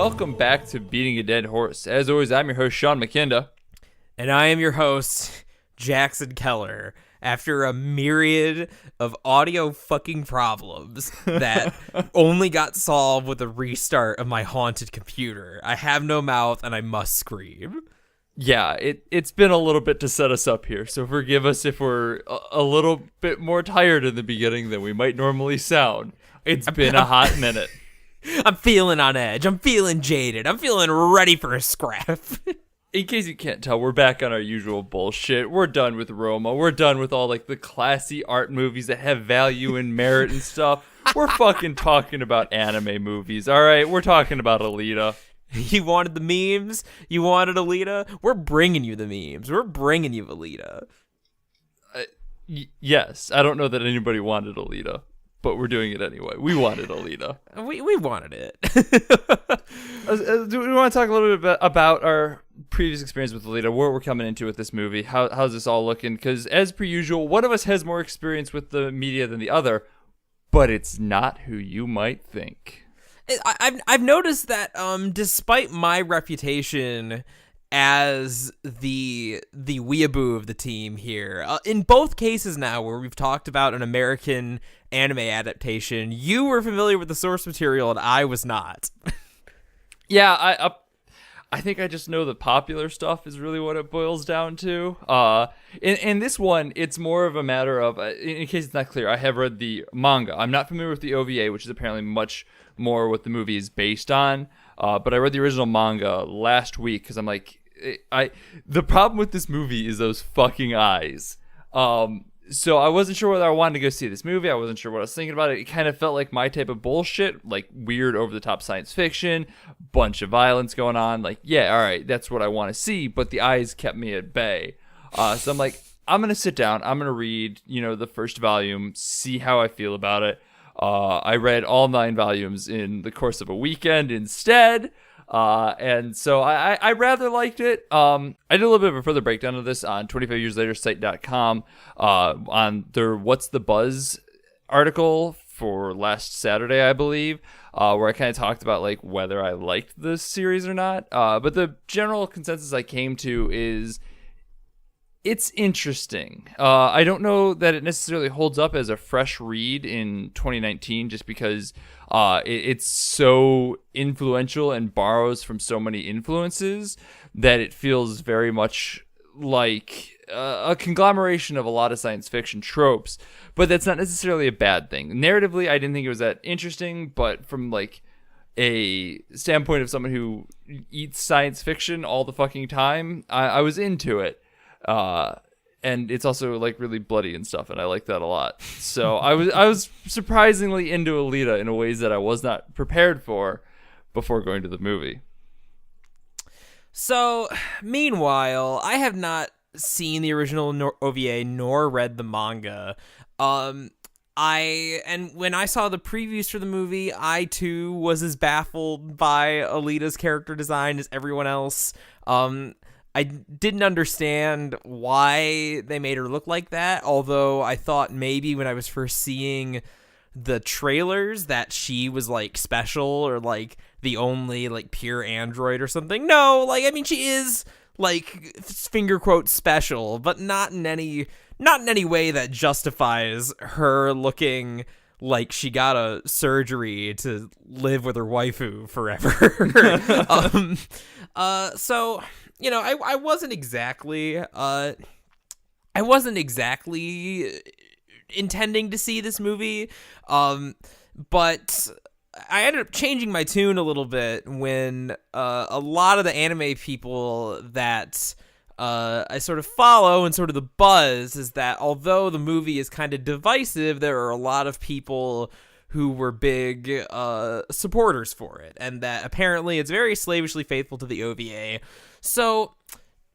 welcome back to Beating a Dead Horse. As always, I'm your host, Sean McKinda. And I am your host, Jackson Keller. After a myriad of audio fucking problems that only got solved with a restart of my haunted computer, I have no mouth and I must scream. Yeah, it's been a little bit to set us up here, so forgive us if we're a little bit more tired in the beginning than we might normally sound. It's been a hot minute. I'm feeling on edge. I'm feeling jaded. I'm feeling ready for a scrap. In case you can't tell, we're back on our usual bullshit. We're done with Roma. We're done with all like the classy art movies that have value and merit and stuff. We're fucking talking about anime movies, all right? We're talking about Alita. You wanted the memes? You wanted Alita? We're bringing you the memes. We're bringing you Alita. Yes, I don't know that anybody wanted Alita, but we're doing it anyway. We wanted Alita. We wanted it. Do we want to talk a little bit about our previous experience with Alita, where we're coming into with this movie? How's this all looking? Because as per usual, one of us has more experience with the media than the other, but it's not who you might think. I've noticed that despite my reputation as the weeaboo of the team here, in both cases now where we've talked about an American anime adaptation, you were familiar with the source material and I was not. Yeah, I think I just know the popular stuff is really what it boils down to. In this one, it's more of a matter of, in case it's not clear, I have read the manga. I'm not familiar with the OVA, which is apparently much more what the movie is based on. But I read the original manga last week because I'm like, the problem with this movie is those fucking eyes. So I wasn't sure whether I wanted to go see this movie. I wasn't sure what I was thinking about it. It kind of felt like my type of bullshit, like weird over-the-top science fiction, bunch of violence going on. Like, yeah, all right, that's what I want to see, but the eyes kept me at bay. So I'm like, I'm going to sit down. I'm going to read, the first volume, see how I feel about it. I read all 9 volumes in the course of a weekend instead. And so I rather liked it. I did a little bit of a further breakdown of this on 25yearslatersite.com, on their What's the Buzz article for last Saturday, I believe, where I kind of talked about like whether I liked this series or not. But the general consensus I came to is it's interesting. I don't know that it necessarily holds up as a fresh read in 2019 just because it's so influential and borrows from so many influences that it feels very much like a conglomeration of a lot of science fiction tropes, but that's not necessarily a bad thing. Narratively, I didn't think it was that interesting, but from like a standpoint of someone who eats science fiction all the fucking time, I was into it. And it's also like really bloody and stuff, and I like that a lot. So I was surprisingly into Alita in ways that I was not prepared for before going to the movie. So, meanwhile, I have not seen the original OVA nor read the manga. And when I saw the previews for the movie, I too was as baffled by Alita's character design as everyone else. I didn't understand why they made her look like that, although I thought maybe when I was first seeing the trailers that she was like special or like the only like pure android or something. No, like I mean she is like finger quotes special, but not in any way that justifies her looking like she got a surgery to live with her waifu forever. So I wasn't exactly intending to see this movie, but I ended up changing my tune a little bit when a lot of the anime people that I sort of follow and sort of the buzz is that although the movie is kind of divisive, there are a lot of people who were big supporters for it, and that apparently it's very slavishly faithful to the OVA. So,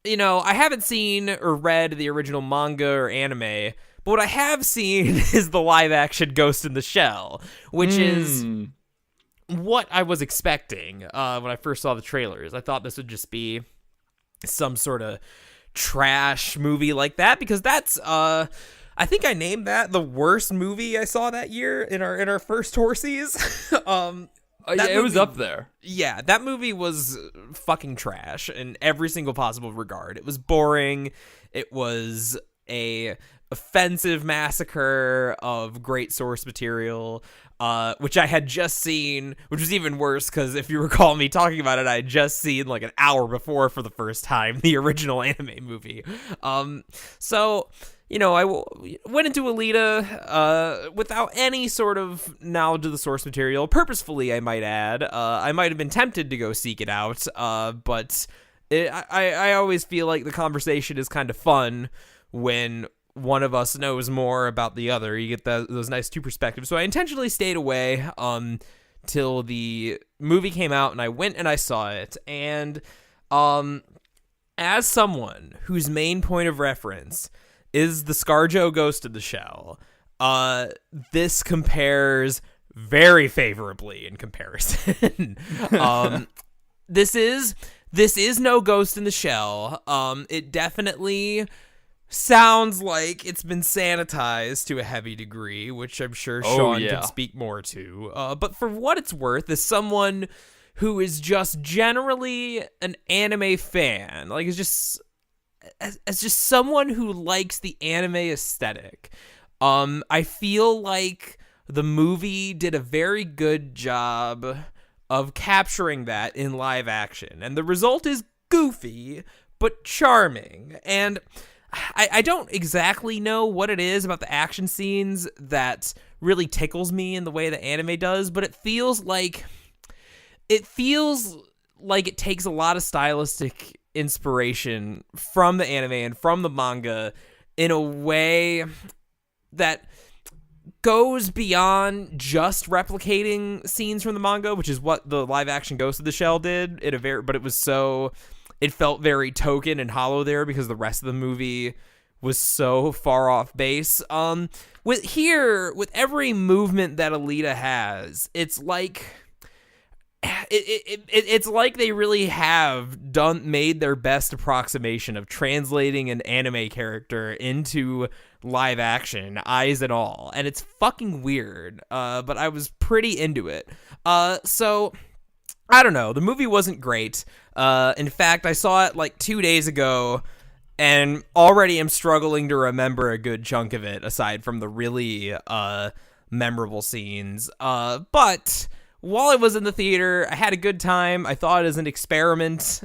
I haven't seen or read the original manga or anime, but what I have seen is the live-action Ghost in the Shell, which is what I was expecting when I first saw the trailers. I thought this would just be some sort of trash movie like that, because that's I think I named that the worst movie I saw that year in our first Horsies. Yeah, it was up there. Yeah, that movie was fucking trash in every single possible regard. It was boring. It was a offensive massacre of great source material, which I had just seen, which was even worse because if you recall me talking about it, I had just seen like an hour before for the first time the original anime movie. So I went into Alita without any sort of knowledge of the source material, purposefully, I might add. I might have been tempted to go seek it out, but I always feel like the conversation is kind of fun when one of us knows more about the other. You get those nice two perspectives. So I intentionally stayed away till the movie came out, and I went and I saw it. And as someone whose main point of reference is the ScarJo Ghost of the Shell, this compares very favorably in comparison. This is no Ghost in the Shell. It definitely sounds like it's been sanitized to a heavy degree, which I'm sure Sean can speak more to. But for what it's worth, as someone who is just generally an anime fan, like is just as just someone who likes the anime aesthetic, I feel like the movie did a very good job of capturing that in live action, and the result is goofy but charming. And I don't exactly know what it is about the action scenes that really tickles me in the way the anime does, but it feels like it takes a lot of stylistic inspiration from the anime and from the manga in a way that goes beyond just replicating scenes from the manga, which is what the live action Ghost of the Shell did. It felt very token and hollow there because the rest of the movie was so far off base. With every movement that Alita has, it's like it's like they really have made their best approximation of translating an anime character into live action, eyes and all, and it's fucking weird. But I was pretty into it. So I don't know. The movie wasn't great. In fact, I saw it like 2 days ago, and already am struggling to remember a good chunk of it, aside from the really memorable scenes. But while I was in the theater, I had a good time. I thought it was an experiment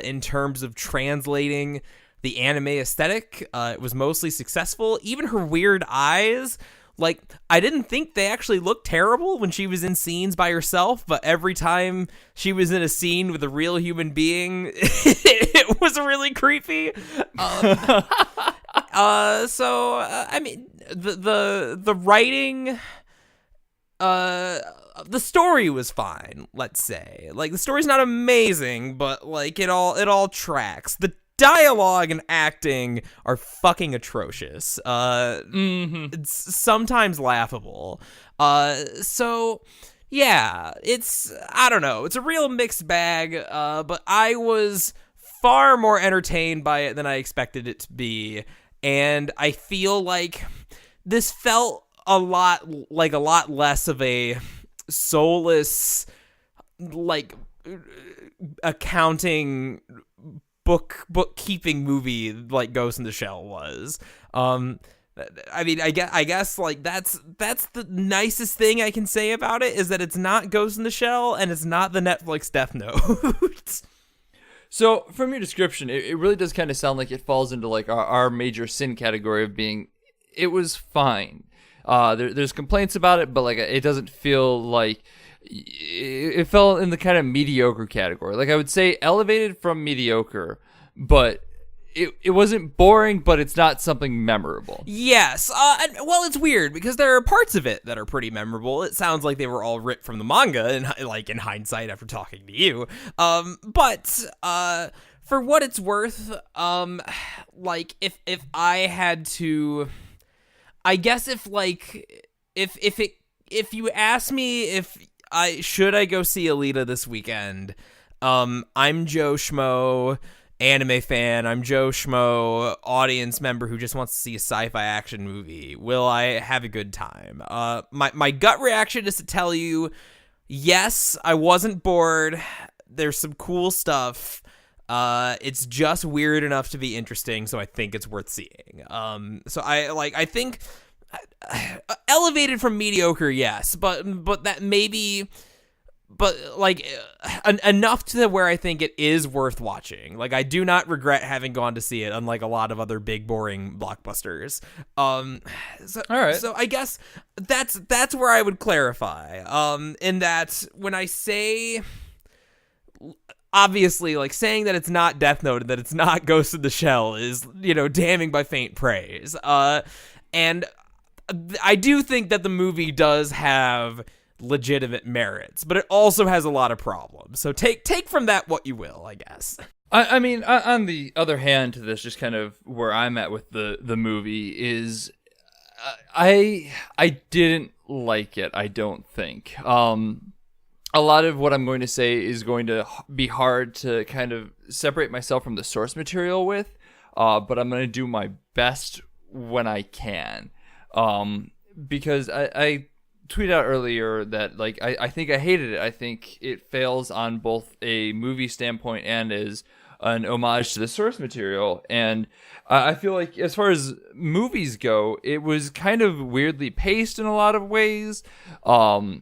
in terms of translating the anime aesthetic. It was mostly successful. Even her weird eyes, like, I didn't think they actually looked terrible when she was in scenes by herself, but every time she was in a scene with a real human being, it was really creepy. I mean, the writing, the story was fine, let's say. Like, the story's not amazing, but like it all tracks. The dialogue and acting are fucking atrocious. It's sometimes laughable. So yeah, I don't know. It's a real mixed bag, but I was far more entertained by it than I expected it to be. And I feel like this felt a lot less of a soulless, like, accounting bookkeeping movie like Ghost in the Shell was. I mean, I guess like that's the nicest thing I can say about it, is that it's not Ghost in the Shell and it's not the Netflix Death Note. So from your description, it really does kind of sound like it falls into like our major sin category of being, it was fine. There's complaints about it, but like it doesn't feel like it fell in the kind of mediocre category. Like I would say elevated from mediocre, but it wasn't boring, but it's not something memorable. Yes. Well, it's weird because there are parts of it that are pretty memorable. It sounds like they were all ripped from the manga, and like in hindsight after talking to you. But for what it's worth, like if I had to, I guess if you ask me if should I go see Alita this weekend, I'm Joe Schmo, anime fan. I'm Joe Schmo, audience member who just wants to see a sci-fi action movie. Will I have a good time? My gut reaction is to tell you Yes, I wasn't bored. There's some cool stuff. It's just weird enough to be interesting, so I think it's worth seeing. So I think elevated from mediocre, yes, but that maybe, but like enough to where I think it is worth watching. Like, I do not regret having gone to see it, unlike a lot of other big boring blockbusters. So, All right. so I guess that's where I would clarify. In that when I say, obviously, like, saying that it's not Death Note and that it's not Ghost in the Shell is, damning by faint praise. And I do think that the movie does have legitimate merits, but it also has a lot of problems. So take from that what you will, I guess. I mean, on the other hand to this, just kind of where I'm at with the movie is, I didn't like it, I don't think. A lot of what I'm going to say is going to be hard to kind of separate myself from the source material with, but I'm going to do my best when I can. Because I tweeted out earlier that, like, I think I hated it. I think it fails on both a movie standpoint and as an homage to the source material. And I feel like, as far as movies go, it was kind of weirdly paced in a lot of ways.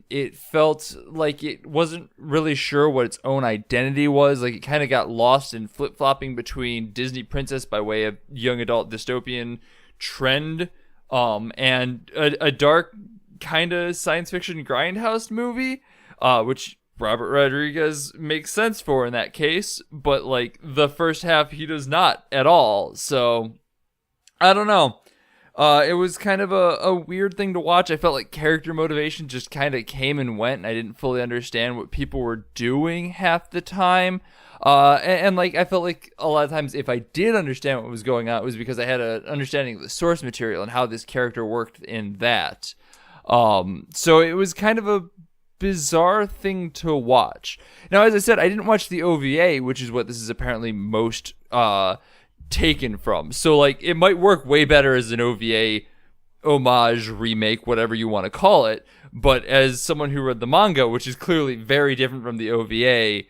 It felt like it wasn't really sure what its own identity was. Like, it kind of got lost in flip-flopping between Disney princess by way of young adult dystopian trend, and a dark kind of science fiction grindhouse movie, which Robert Rodriguez makes sense for in that case, but like the first half he does not at all. So I don't know. It was kind of a weird thing to watch. I felt like character motivation just kind of came and went, and I didn't fully understand what people were doing half the time. And like, I felt like a lot of times if I did understand what was going on, it was because I had an understanding of the source material and how this character worked in that. So it was kind of a bizarre thing to watch. Now, as I said, I didn't watch the OVA, which is what this is apparently most taken from. So like, it might work way better as an OVA homage, remake, whatever you want to call it. But as someone who read the manga, which is clearly very different from the OVA,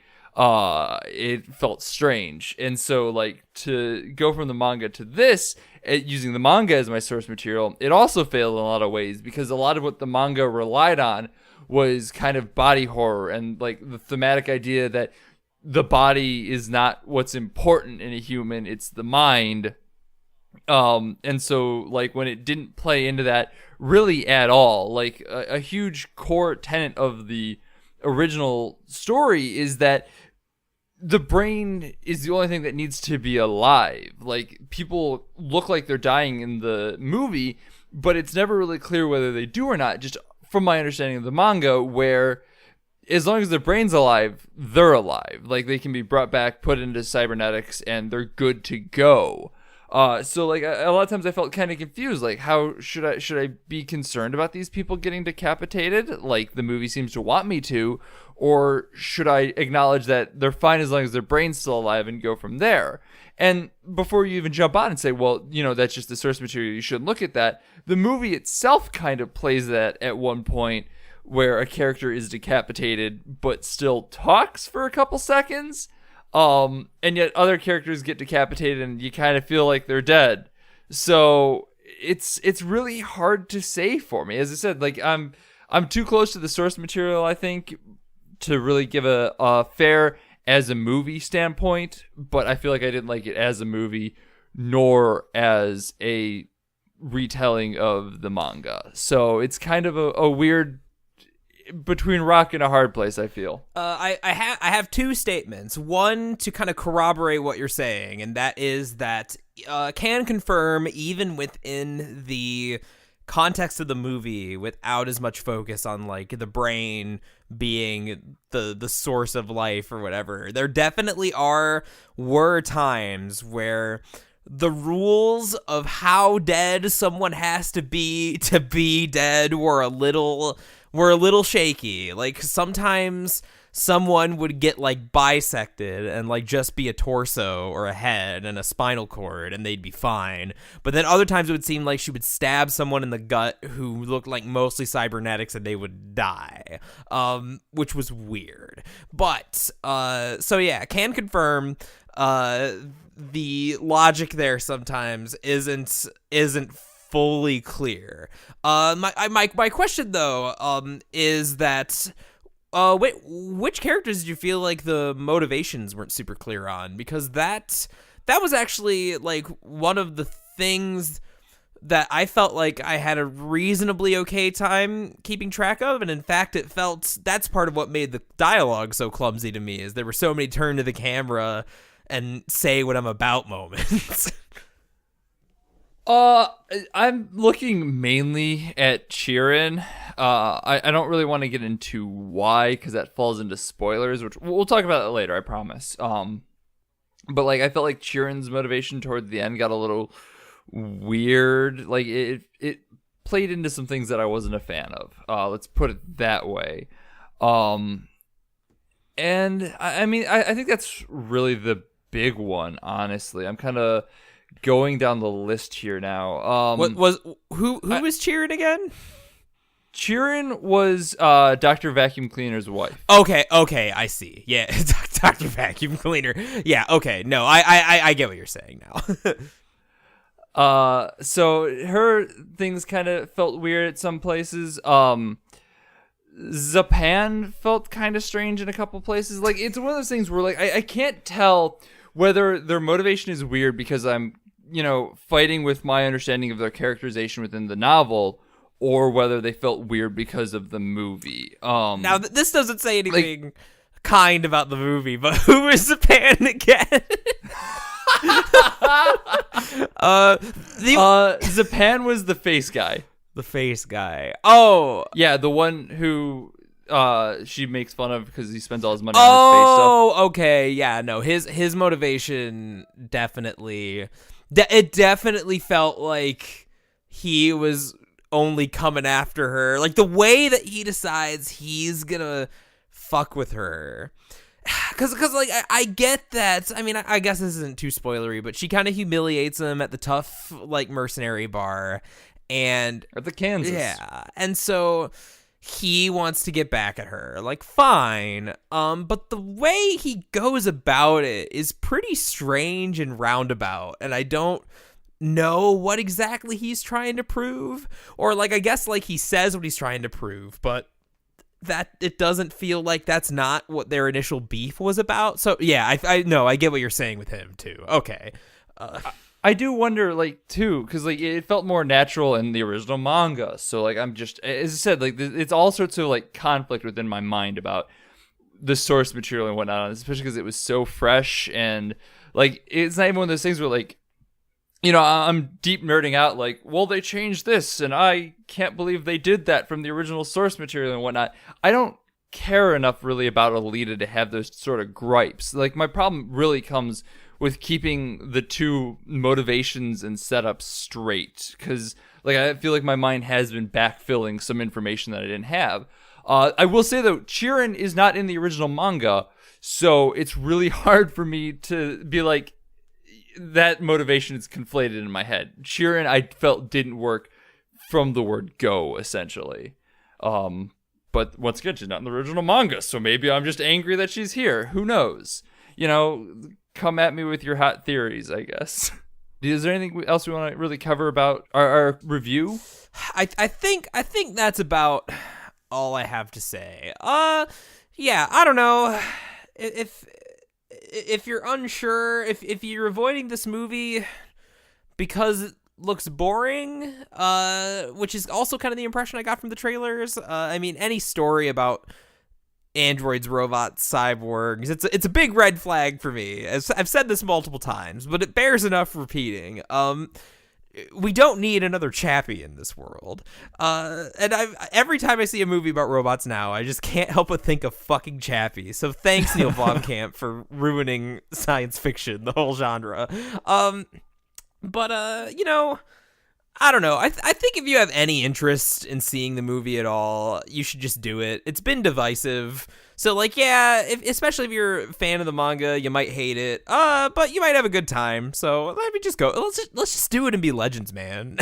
it felt strange. And so, like, to go from the manga to this, using the manga as my source material, it also failed in a lot of ways, because a lot of what the manga relied on was kind of body horror and like the thematic idea that the body is not what's important in a human, it's the mind. And so, like, when it didn't play into that really at all, like a huge core tenet of the original story is that the brain is the only thing that needs to be alive. Like, people look like they're dying in the movie, but it's never really clear whether they do or not, just from my understanding of the manga, where as long as their brain's alive, they're alive. Like, they can be brought back, put into cybernetics, and they're good to go. So like, a lot of times I felt kind of confused. Like, how should I be concerned about these people getting decapitated, like the movie seems to want me to, or should I acknowledge that they're fine as long as their brain's still alive and go from there? And before you even jump on and say, well, that's just the source material, you shouldn't look at that, the movie itself kind of plays that at one point, where a character is decapitated but still talks for a couple seconds. And yet other characters get decapitated and you kind of feel like they're dead. So it's really hard to say for me. As I said, like, I'm too close to the source material, I think, to really give a fair as a movie standpoint, but I feel like I didn't like it as a movie nor as a retelling of the manga. So it's kind of a weird between rock and a hard place, I feel. I have two statements. One to kind of corroborate what you're saying, and that is that can confirm, even within the context of the movie, without as much focus on like the brain being the source of life or whatever, there definitely were times where the rules of how dead someone has to be dead were a little shaky. Like, sometimes someone would get like bisected and like just be a torso or a head and a spinal cord and they'd be fine. But then other times it would seem like she would stab someone in the gut who looked like mostly cybernetics and they would die, which was weird. But so yeah, can confirm the logic there sometimes isn't fully clear. My question though is that which characters did you feel like the motivations weren't super clear on? Because that was actually like one of the things that I felt like I had a reasonably okay time keeping track of, and in fact it felt that's part of what made the dialogue so clumsy to me, is there were so many turn to the camera and say what I'm about moments. I'm looking mainly at Chirin. I don't really want to get into why, because that falls into spoilers, which we'll talk about that later, I promise. But like I felt like Chirin's motivation toward the end got a little weird. Like it played into some things that I wasn't a fan of. Let's put it that way. And I mean I think that's really the big one, honestly. I'm kind of going down the list here now. Who was Chirin again? Chirin was Dr. Vacuum Cleaner's wife. Okay, I see. Yeah, Dr. Vacuum Cleaner. Yeah, okay. No, I get what you're saying now. So her things kind of felt weird at some places. Zapan felt kind of strange in a couple places. Like, it's one of those things where like I can't tell whether their motivation is weird because I'm, fighting with my understanding of their characterization within the novel, or whether they felt weird because of the movie. Now, this doesn't say anything kind about the movie, but who is Zapan again? Zapan was the face guy. The face guy. Oh. Yeah, the one who she makes fun of because he spends all his money on his face stuff. Oh, okay. Yeah, no, his motivation definitely... it definitely felt like he was only coming after her. Like, the way that he decides he's gonna fuck with her. Because like, I get that. I mean, I guess this isn't too spoilery, but she kind of humiliates him at the tough, like, mercenary bar. And at the Kansas. Yeah. And so he wants to get back at her. Like, fine. But the way he goes about it is pretty strange and roundabout. And I don't know what exactly he's trying to prove. Or, like, I guess, like, he says what he's trying to prove, but that it doesn't feel like that's not what their initial beef was about. So, yeah, I know. I get what you're saying with him, too. Okay. I do wonder, like, too, because, like, it felt more natural in the original manga. So, like, I'm just, as I said, like, it's all sorts of, like, conflict within my mind about the source material and whatnot, especially because it was so fresh. And, like, it's not even one of those things where, like, I'm deep nerding out, like, well, they changed this, and I can't believe they did that from the original source material and whatnot. I don't care enough, really, about Alita to have those sort of gripes. Like, my problem really comes with keeping the two motivations and setups straight, because like I feel like my mind has been backfilling some information that I didn't have. I will say though, Chirin is not in the original manga, so it's really hard for me to be like that motivation is conflated in my head. Chirin, I felt, didn't work from the word go, essentially. But once again, she's not in the original manga, so maybe I'm just angry that she's here. Who knows? Come at me with your hot theories, I guess. Is there anything else we want to really cover about our review? I think that's about all I have to say. Yeah, I don't know. If you're unsure, if you're avoiding this movie because it looks boring, which is also kind of the impression I got from the trailers. I mean, any story about androids, robots, cyborgs, it's a big red flag for me. I've said this multiple times, but it bears enough repeating. We don't need another Chappie in this world. And every time I see a movie about robots now, I just can't help but think of fucking Chappie. So thanks, Neil Blomkamp, for ruining science fiction, the whole genre. But I don't know. I think if you have any interest in seeing the movie at all, you should just do it. It's been divisive. So, like, yeah, especially if you're a fan of the manga, you might hate it. But you might have a good time. So let me just go. Let's just do it and be legends, man.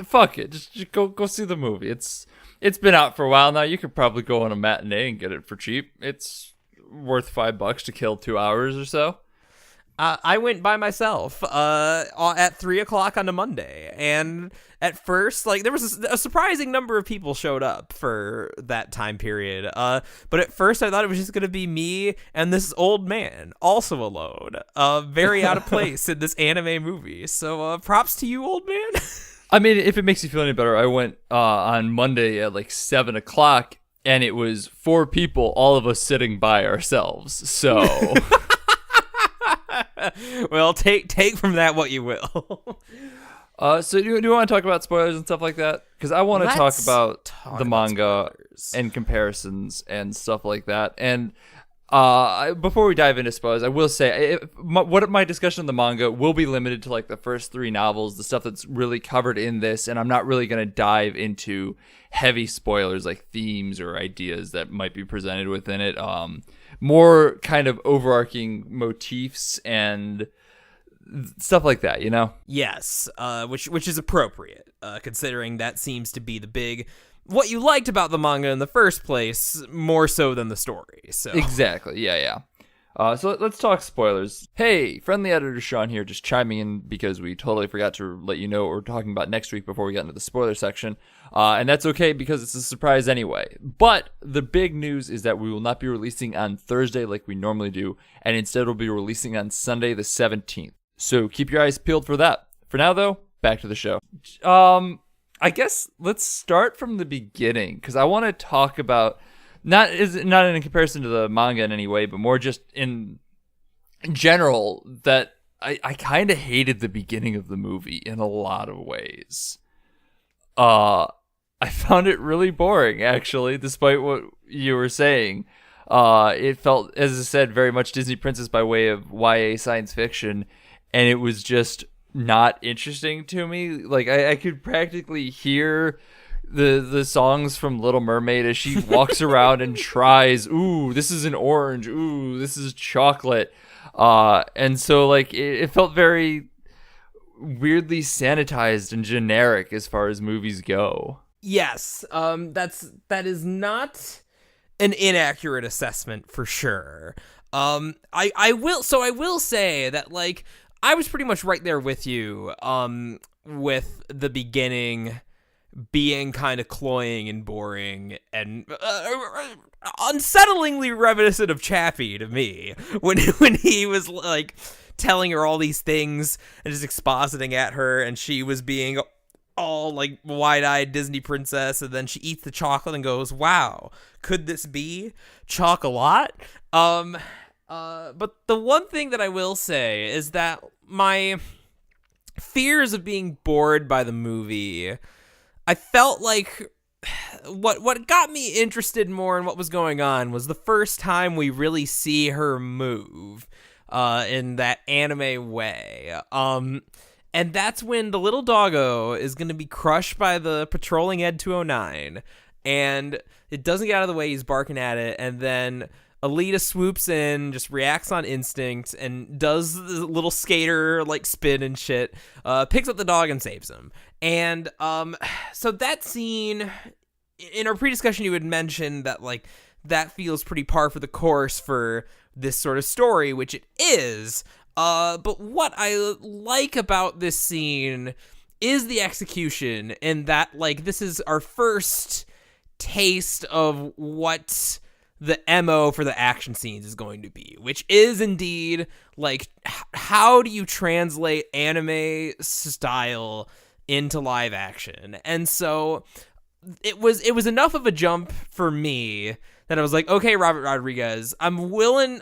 Fuck it, just go see the movie. It's been out for a while now. You could probably go on a matinee and get it for cheap. It's worth $5 to kill 2 hours or so. I went by myself at 3:00 on a Monday, and at first, like, there was a surprising number of people showed up for that time period. But at first, I thought it was just gonna be me and this old man, also alone, very out of place in this anime movie. So, props to you, old man. I mean, if it makes you feel any better, I went on Monday at like 7:00, and it was 4 people, all of us sitting by ourselves. So. Well, take from that what you will. So do you want to talk about spoilers and stuff like that? Because I want to talk about the manga and comparisons and stuff like that. And before we dive into spoilers, I will say what my discussion of the manga will be limited to like the first 3 novels, the stuff that's really covered in this, and I'm not really going to dive into heavy spoilers like themes or ideas that might be presented within it. More kind of overarching motifs and stuff like that, you know? Yes, which is appropriate, considering that seems to be the big what you liked about the manga in the first place, more so than the story. So exactly, yeah. So let's talk spoilers. Hey, friendly editor Sean here, just chiming in because we totally forgot to let you know what we're talking about next week before we get into the spoiler section. And that's okay because it's a surprise anyway. But the big news is that we will not be releasing on Thursday like we normally do, and instead we'll be releasing on Sunday the 17th. So keep your eyes peeled for that. For now, though, back to the show. I guess let's start from the beginning because I want to talk about not in comparison to the manga in any way, but more just in general that I kind of hated the beginning of the movie in a lot of ways. I found it really boring, actually, despite what you were saying. It felt, as I said, very much Disney Princess by way of YA science fiction, and it was just not interesting to me. Like, I could practically hear the songs from Little Mermaid as she walks around and tries, ooh, this is an orange, ooh, this is chocolate. And so, like, it felt very weirdly sanitized and generic as far as movies go. Yes, that is not an inaccurate assessment for sure. I will say that, like, I was pretty much right there with you with the beginning being kind of cloying and boring and unsettlingly reminiscent of Chappie to me when he was like telling her all these things and just expositing at her, and she was being all like wide-eyed Disney princess, and then she eats the chocolate and goes, wow, could this be chocolat? But the one thing that I will say is that my fears of being bored by the movie, I felt like what got me interested more in what was going on was the first time we really see her move in that anime way. And that's when the little doggo is going to be crushed by the patrolling Ed 209, and it doesn't get out of the way, he's barking at it, and then Alita swoops in, just reacts on instinct, and does the little skater, like, spin and shit, picks up the dog and saves him. And so that scene, in our pre-discussion, you had mentioned that, like, that feels pretty par for the course for this sort of story, which it is. But what I like about this scene is the execution, and that, like, this is our first taste of what the MO for the action scenes is going to be, which is indeed, like, how do you translate anime style into live action? And so it was enough of a jump for me that I was like, okay, Robert Rodriguez, I'm willing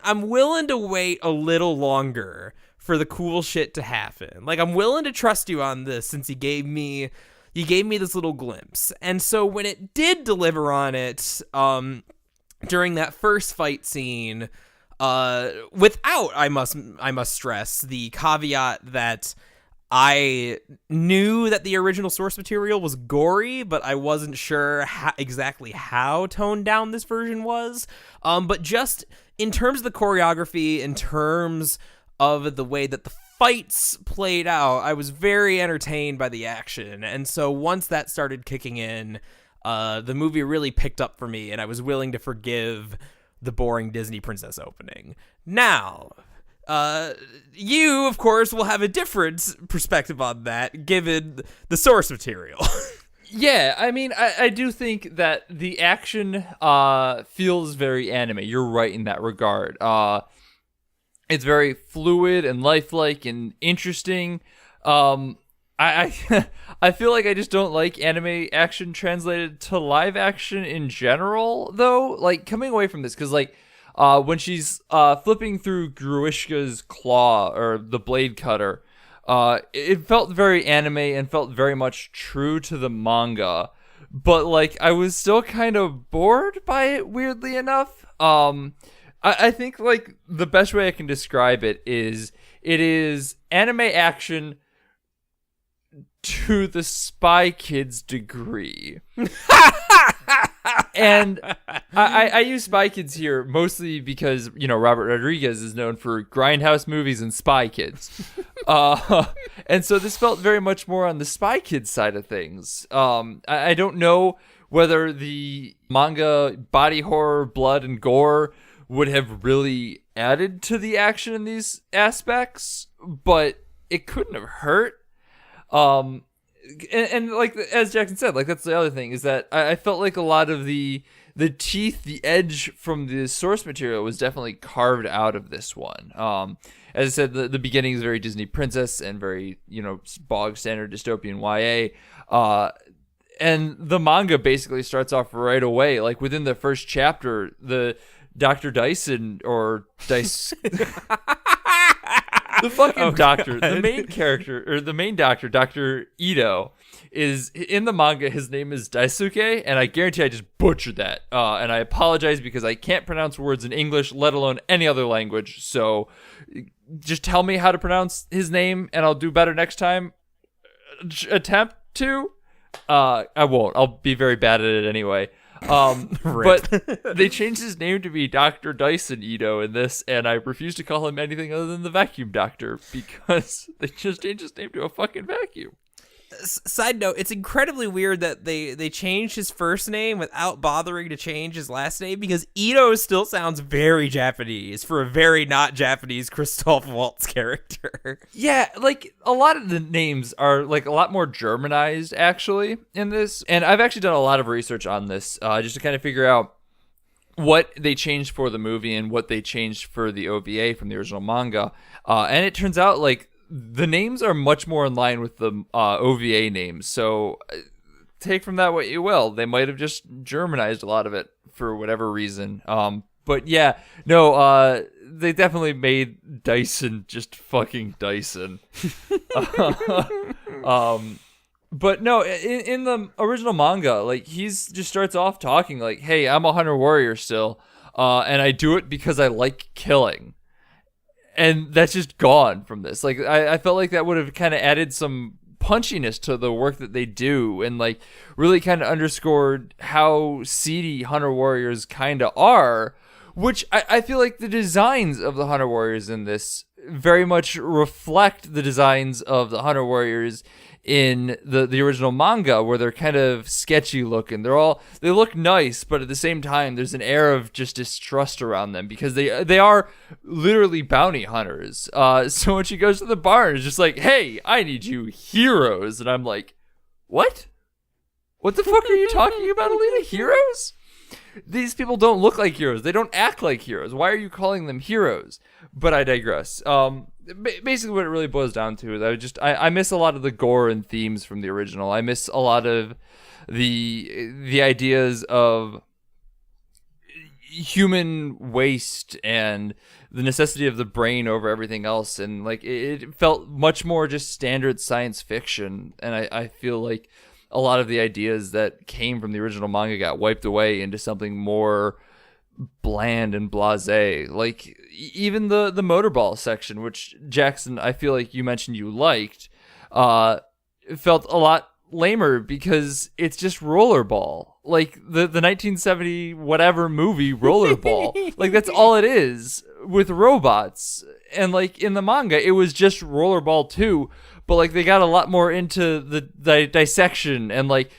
to wait a little longer for the cool shit to happen. Like, I'm willing to trust you on this since you gave me this little glimpse. And so when it did deliver on it, during that first fight scene, without, I must stress, the caveat that I knew that the original source material was gory, but I wasn't sure exactly how toned down this version was. But just in terms of the choreography, in terms of the way that the fights played out, I was very entertained by the action. And so once that started kicking in, the movie really picked up for me, and I was willing to forgive the boring Disney princess opening. Now, you, of course, will have a different perspective on that, given the source material. Yeah, I mean, I do think that the action feels very anime. You're right in that regard. It's very fluid and lifelike and interesting. I I feel like I just don't like anime action translated to live action in general, though. Like, coming away from this, because like when she's flipping through Gruishka's claw or the blade cutter, it felt very anime and felt very much true to the manga. But like, I was still kind of bored by it, weirdly enough. I think like the best way I can describe it is anime action to the Spy Kids degree. And I use Spy Kids here mostly because, you know, Robert Rodriguez is known for grindhouse movies and Spy Kids. And so this felt very much more on the Spy Kids side of things. I don't know whether the manga body horror, blood, and gore would have really added to the action in these aspects, but it couldn't have hurt. And like, as Jackson said, like, that's the other thing, is that I felt like a lot of the teeth, the edge from the source material was definitely carved out of this one. As I said, the beginning is very Disney princess and very, you know, bog standard dystopian YA. And the manga basically starts off right away. Like, within the first chapter, the Dr. Dyson, or Dice... The fucking doctor, the main character, or the main doctor, Dr. Ito, is in the manga. His name is Daisuke, and I guarantee I just butchered that. And I apologize because I can't pronounce words in English, let alone any other language. So just tell me how to pronounce his name, and I'll do better next time. Attempt to. I won't. I'll be very bad at it anyway. But they changed his name to be Dr. Dyson Ito in this, and I refuse to call him anything other than the Vacuum Doctor because they just changed his name to a fucking vacuum. Side note, it's incredibly weird that they changed his first name without bothering to change his last name, because Ito still sounds very Japanese for a very not Japanese Christoph Waltz character. Yeah, like, a lot of the names are like a lot more Germanized actually in this, and I've actually done a lot of research on this just to kind of figure out what they changed for the movie and what they changed for the OVA from the original manga, and it turns out like the names are much more in line with the OVA names. So take from that what you will. They might have just Germanized a lot of it for whatever reason. But yeah, no, they definitely made Dyson just fucking Dyson. But no, in the original manga, like, he's just starts off talking like, hey, I'm a hunter warrior still, and I do it because I like killing. And that's just gone from this. Like, I felt like that would have kind of added some punchiness to the work that they do, and like really kind of underscored how seedy hunter warriors kind of are, which I feel like the designs of the hunter warriors in this very much reflect the designs of the hunter warriors in the original manga, where they're kind of sketchy looking. They look nice, but at the same time there's an air of just distrust around them because they are literally bounty hunters. So when she goes to the barn, it's just like, hey, I need you heroes, and I'm like, what the fuck are you talking about, Alita? Heroes? These people don't look like heroes. They don't act like heroes. Why are you calling them heroes? But I digress. Basically what it really boils down to is I miss a lot of the gore and themes from the original. I miss a lot of the ideas of human waste and the necessity of the brain over everything else, and like it felt much more just standard science fiction, and I feel like a lot of the ideas that came from the original manga got wiped away into something more bland and blasé. Like, even the motorball section, which, Jackson, I feel like you mentioned you liked, it felt a lot lamer because it's just Rollerball, like the 1970 whatever movie Rollerball. Like that's all it is with robots. And like in the manga it was just Rollerball 2, but like they got a lot more into the dissection, and like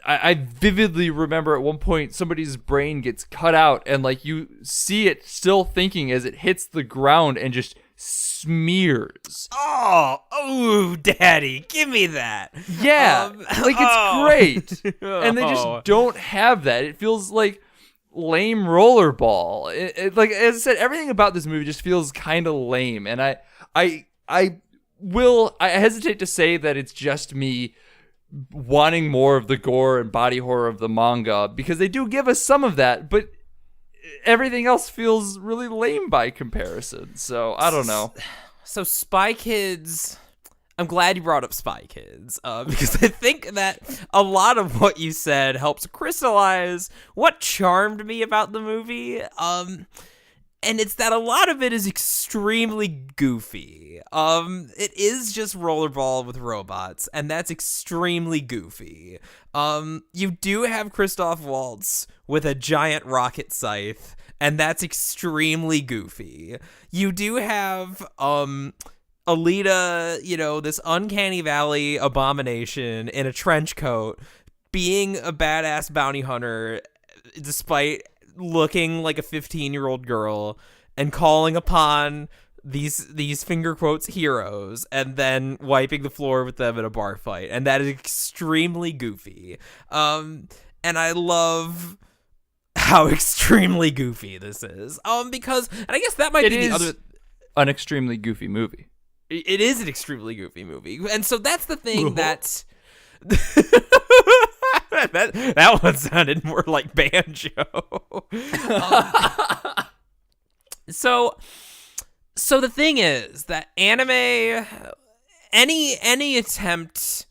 I vividly remember at one point somebody's brain gets cut out and like you see it still thinking as it hits the ground and just smears. Oh, daddy, give me that. Yeah, like it's great. And they just don't have that. It feels like lame Rollerball. It, like as I said, everything about this movie just feels kind of lame, and I hesitate to say that it's just me wanting more of the gore and body horror of the manga, because they do give us some of that, but everything else feels really lame by comparison. So I don't know. So Spy Kids, I'm glad you brought up Spy Kids, because I think that a lot of what you said helps crystallize what charmed me about the movie. And it's that a lot of it is extremely goofy. It is just Rollerball with robots, and that's extremely goofy. You do have Christoph Waltz with a giant rocket scythe, and that's extremely goofy. You do have, Alita, this uncanny valley abomination in a trench coat, being a badass bounty hunter, despite looking like a 15-year-old girl, and calling upon these finger quotes heroes, and then wiping the floor with them in a bar fight, and that is extremely goofy. And I love how extremely goofy this is. Because, and I guess that might be the other. An extremely goofy movie. It is an extremely goofy movie, and so that's the thing that. that one sounded more like banjo. So the thing is that anime, any attempt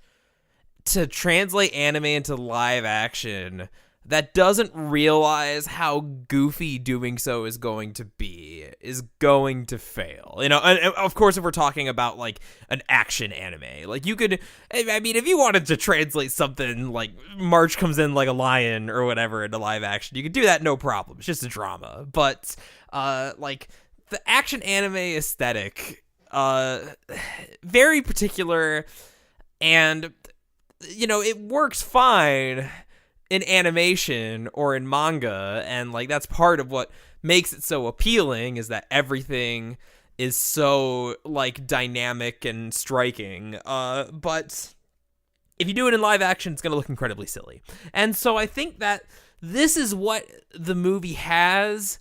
to translate anime into live action that doesn't realize how goofy doing so is going to fail. And of course, if we're talking about like an action anime, like you could, I mean, if you wanted to translate something like March Comes In Like a Lion or whatever into live action, you could do that, no problem. It's just a drama. But like the action anime aesthetic, very particular, and it works fine in animation or in manga, and like that's part of what makes it so appealing, is that everything is so like dynamic and striking. But if you do it in live action, it's going to look incredibly silly. And so I think that this is what the movie has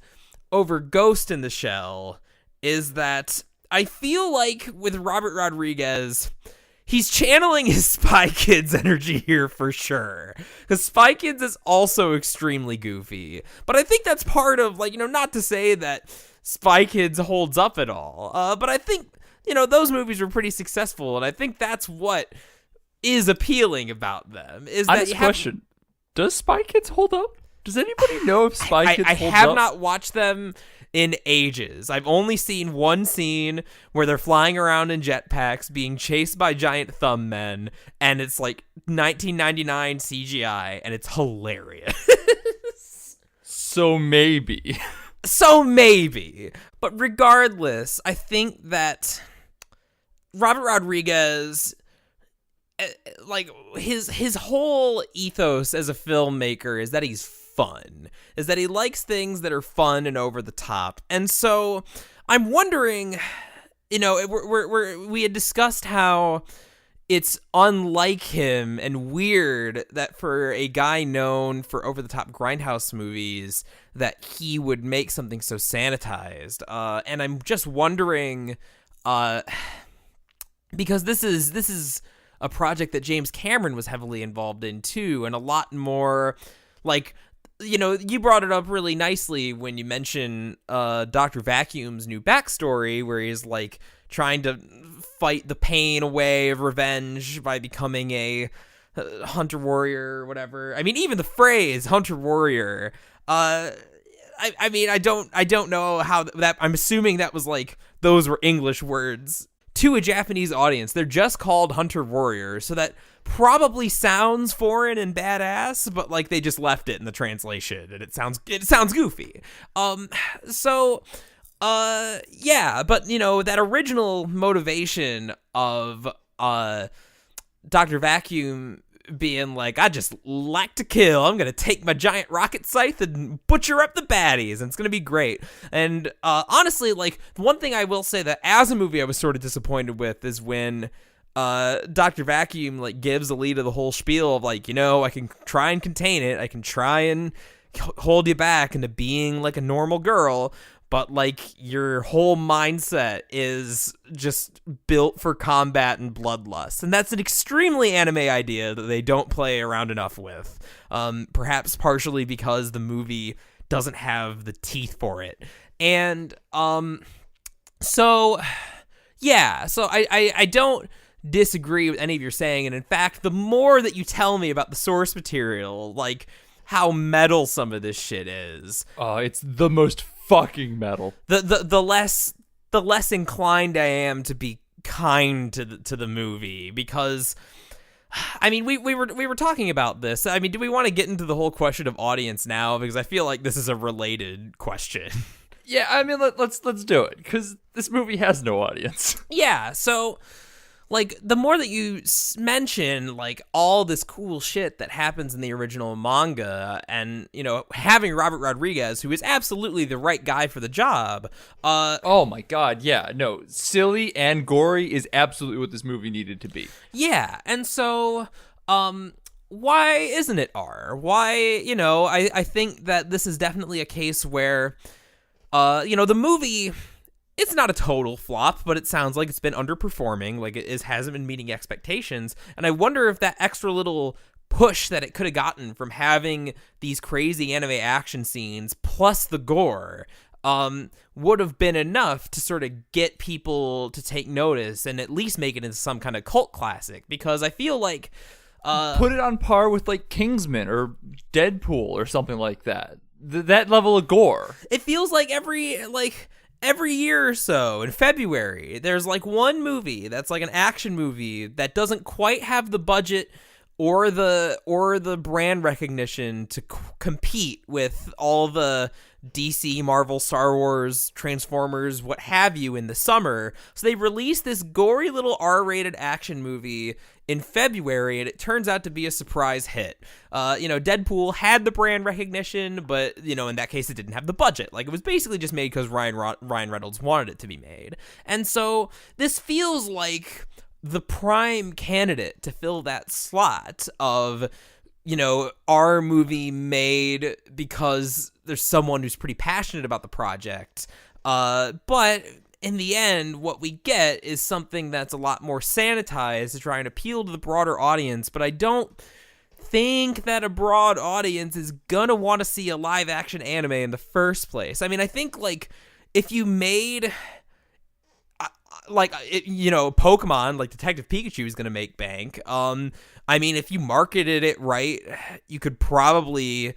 over Ghost in the Shell, is that I feel like with Robert Rodriguez, he's channeling his Spy Kids energy here for sure. Because Spy Kids is also extremely goofy. But I think that's part of, like, not to say that Spy Kids holds up at all. But I think, those movies were pretty successful. And I think that's what is appealing about them. Honest question. Does Spy Kids hold up? Does anybody know if Spy Kids holds up? I have not watched them in ages. I've only seen one scene where they're flying around in jetpacks being chased by giant thumb men, and it's like 1999 CGI, and it's hilarious. So maybe. But regardless, I think that Robert Rodriguez, like his whole ethos as a filmmaker is that he's fun, is that he likes things that are fun and over the top. And so I'm wondering, we had discussed how it's unlike him and weird that for a guy known for over the top grindhouse movies that he would make something so sanitized. And I'm just wondering, because this is a project that James Cameron was heavily involved in too, and a lot more like, you brought it up really nicely when you mentioned Dr. Vacuum's new backstory, where he's like trying to fight the pain away of revenge by becoming a hunter warrior or whatever. I mean, even the phrase hunter warrior, I don't know how that, I'm assuming that was like, those were English words to a Japanese audience. They're just called Hunter Warriors, so that probably sounds foreign and badass, but like they just left it in the translation and it sounds goofy. Yeah, but that original motivation of Dr. Vacuum being like, I just like to kill. I'm going to take my giant rocket scythe and butcher up the baddies, and it's going to be great. And honestly, like, the one thing I will say that as a movie I was sort of disappointed with is when Dr. Vacuum, like, gives Alita the whole spiel of, like, I can try and contain it. I can try and hold you back into being, like, a normal girl, but, like, your whole mindset is just built for combat and bloodlust. And that's an extremely anime idea that they don't play around enough with. Perhaps partially because the movie doesn't have the teeth for it. And, so I don't disagree with any of your saying. And in fact, the more that you tell me about the source material, like, how metal some of this shit is. Oh, it's the most fucking metal. The less inclined I am to be kind to the movie, because I mean we were talking about this. I mean, do we want to get into the whole question of audience now, because I feel like this is a related question. Yeah, I mean let's do it, cuz this movie has no audience. Yeah, so like, the more that you mention, like, all this cool shit that happens in the original manga, and, having Robert Rodriguez, who is absolutely the right guy for the job. Oh my god, yeah, no, silly and gory is absolutely what this movie needed to be. Yeah, and so, why isn't it R? Why, I think that this is definitely a case where, the movie, it's not a total flop, but it sounds like it's been underperforming, like it hasn't been meeting expectations, and I wonder if that extra little push that it could have gotten from having these crazy anime action scenes plus the gore would have been enough to sort of get people to take notice and at least make it into some kind of cult classic, because I feel like put it on par with, like, Kingsman or Deadpool or something like that. That level of gore. It feels like every year or so in February, there's like one movie that's like an action movie that doesn't quite have the budget or the brand recognition to compete with all the DC, Marvel, Star Wars, Transformers, what have you in the summer. So they released this gory little R-rated action movie in February, and it turns out to be a surprise hit. Deadpool had the brand recognition, but, in that case, it didn't have the budget. Like, it was basically just made because Ryan Reynolds wanted it to be made. And so this feels like the prime candidate to fill that slot of, our movie made because there's someone who's pretty passionate about the project. But in the end, what we get is something that's a lot more sanitized to try and appeal to the broader audience. But I don't think that a broad audience is gonna want to see a live action anime in the first place. I mean, I think, like, if you made Pokemon, like Detective Pikachu is gonna make bank. I mean, if you marketed it right, you could probably,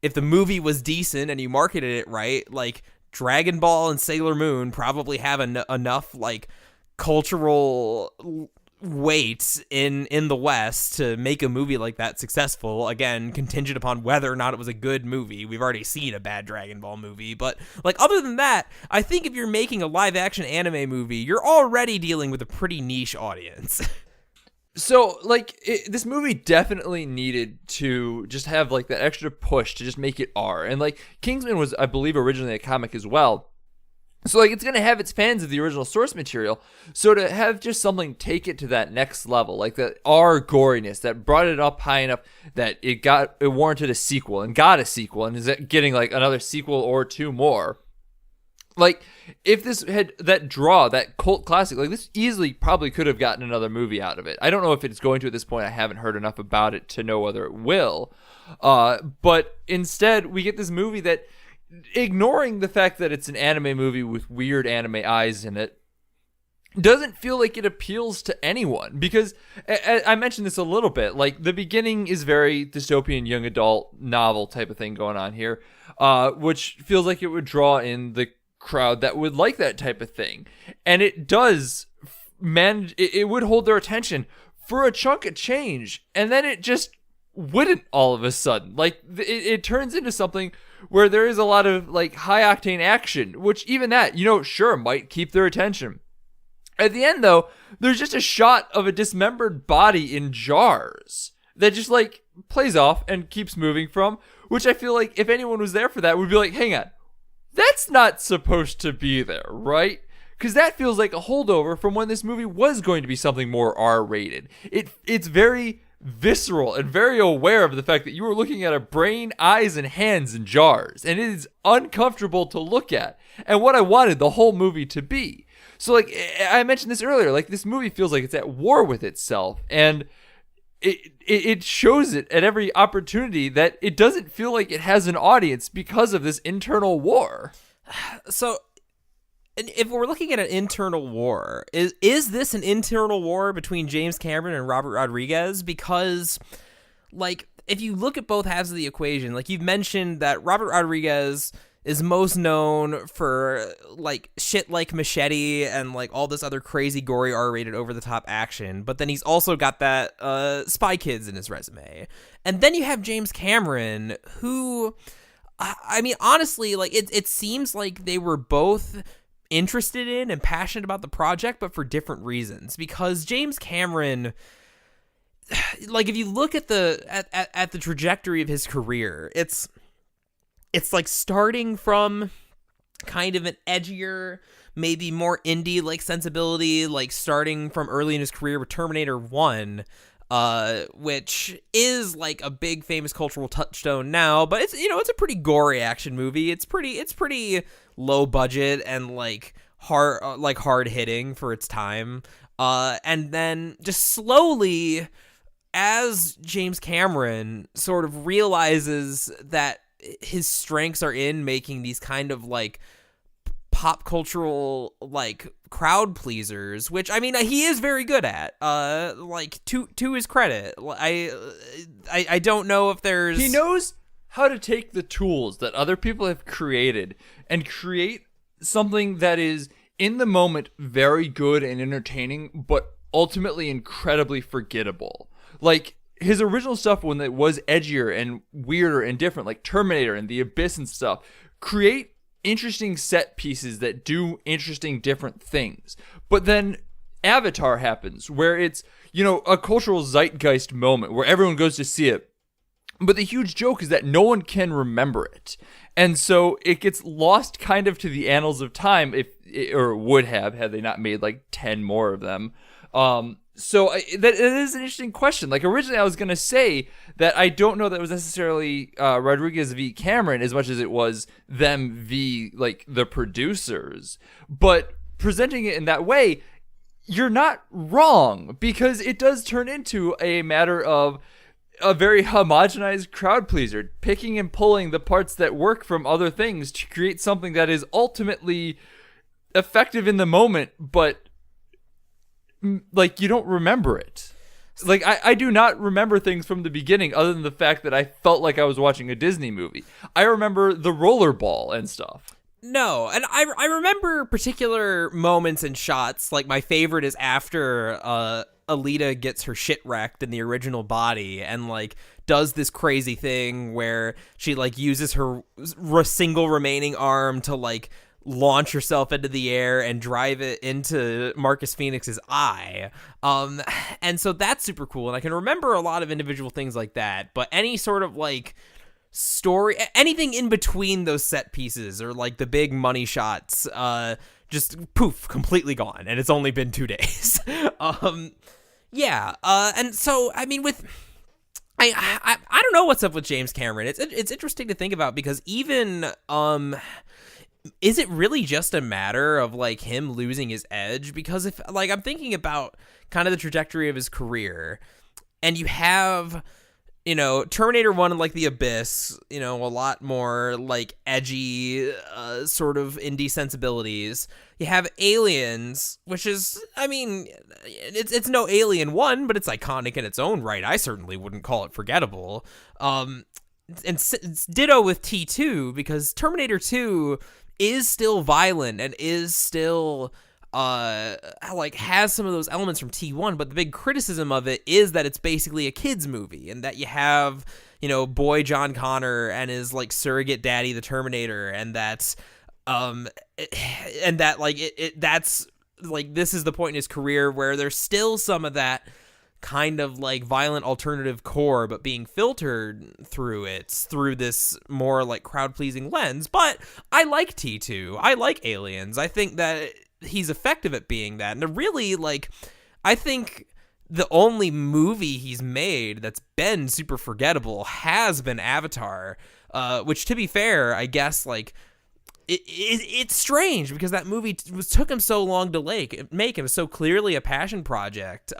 if the movie was decent and you marketed it right, like, Dragon Ball and Sailor Moon probably have enough, like, cultural weight in the West to make a movie like that successful. Again, contingent upon whether or not it was a good movie. We've already seen a bad Dragon Ball movie, but, like, other than that, I think if you're making a live action anime movie, you're already dealing with a pretty niche audience. So, like, this movie definitely needed to just have, like, that extra push to just make it R. And, like, Kingsman was, I believe, originally a comic as well. So, like, it's going to have its fans of the original source material. So to have just something take it to that next level, like that R goriness that brought it up high enough that it warranted a sequel and got a sequel and is getting, like, another sequel or two more. Like, if this had that draw, that cult classic, like, this easily probably could have gotten another movie out of it. I don't know if it's going to at this point. I haven't heard enough about it to know whether it will. But instead, we get this movie that, ignoring the fact that it's an anime movie with weird anime eyes in it, doesn't feel like it appeals to anyone. Because I mentioned this a little bit. Like, the beginning is very dystopian young adult novel type of thing going on here, which feels like it would draw in the crowd that would like that type of thing. And it does it would hold their attention for a chunk of change, and then it just wouldn't all of a sudden. Like, it turns into something where there is a lot of like high octane action, which even that, sure, might keep their attention. At the end, though, there's just a shot of a dismembered body in jars that just like plays off and keeps moving from, which I feel like if anyone was there for that would be like, hang on, that's not supposed to be there, right? Because that feels like a holdover from when this movie was going to be something more R-rated. It's very visceral and very aware of the fact that you are looking at a brain, eyes, and hands in jars, and it is uncomfortable to look at, and what I wanted the whole movie to be. So, like, I mentioned this earlier, like, this movie feels like it's at war with itself, and it shows it at every opportunity that it doesn't feel like it has an audience because of this internal war. So, if we're looking at an internal war, is this an internal war between James Cameron and Robert Rodriguez? Because, like, if you look at both halves of the equation, like you've mentioned that Robert Rodriguez is most known for like shit like Machete and like all this other crazy gory R-rated over-the-top action, but then he's also got that Spy Kids in his resume. And then you have James Cameron, who, I mean, honestly, like it seems like they were both interested in and passionate about the project, but for different reasons. Because James Cameron, like if you look at the trajectory of his career, it's like starting from kind of an edgier, maybe more indie like sensibility, like starting from early in his career with Terminator 1, which is like a big famous cultural touchstone now, but it's a pretty gory action movie. It's pretty low budget and like hard hitting for its time. And then just slowly, as James Cameron sort of realizes that his strengths are in making these kind of like pop cultural like crowd pleasers, which I mean he is very good at. Like to his credit, I don't know if there's, he knows how to take the tools that other people have created and create something that is in the moment very good and entertaining, but ultimately incredibly forgettable. Like his original stuff, when it was edgier and weirder and different, like Terminator and The Abyss and stuff, create interesting set pieces that do interesting different things. But then Avatar happens, where it's, a cultural zeitgeist moment where everyone goes to see it. But the huge joke is that no one can remember it. And so it gets lost kind of to the annals of time, or would have, had they not made like 10 more of them. So that is an interesting question. Like originally I was going to say that I don't know that it was necessarily Rodriguez v. Cameron as much as it was them v. like the producers. But presenting it in that way, you're not wrong, because it does turn into a matter of a very homogenized crowd pleaser, picking and pulling the parts that work from other things to create something that is ultimately effective in the moment, but like you don't remember it. Like I do not remember things from the beginning other than the fact that I felt like I was watching a Disney movie. I remember the rollerball and stuff. No, and I remember particular moments and shots. Like my favorite is after Alita gets her shit wrecked in the original body and like does this crazy thing where she like uses her single remaining arm to like launch herself into the air and drive it into Marcus Phoenix's eye. And so that's super cool. And I can remember a lot of individual things like that, but any sort of like story, anything in between those set pieces or like the big money shots, just poof, completely gone. And it's only been 2 days. Yeah. And so, I mean, I don't know what's up with James Cameron. It's interesting to think about because even, is it really just a matter of like him losing his edge? Because if like I'm thinking about kind of the trajectory of his career, and you have, Terminator 1 and like The Abyss, a lot more like edgy sort of indie sensibilities. You have Aliens, which is, I mean, it's no Alien 1, but it's iconic in its own right. I certainly wouldn't call it forgettable. And it's ditto with T2, because Terminator 2 is still violent and is still like has some of those elements from T1, but the big criticism of it is that it's basically a kids movie, and that you have, boy John Connor and his like surrogate daddy the Terminator, and that's and that like that's like, this is the point in his career where there's still some of that kind of like violent alternative core, but being filtered through this more like crowd pleasing lens. But I like T2. I like Aliens. I think that he's effective at being that. And really, like, I think the only movie he's made that's been super forgettable has been Avatar, which, to be fair, I guess, like, it's strange because that movie took him so long to make him so clearly a passion project.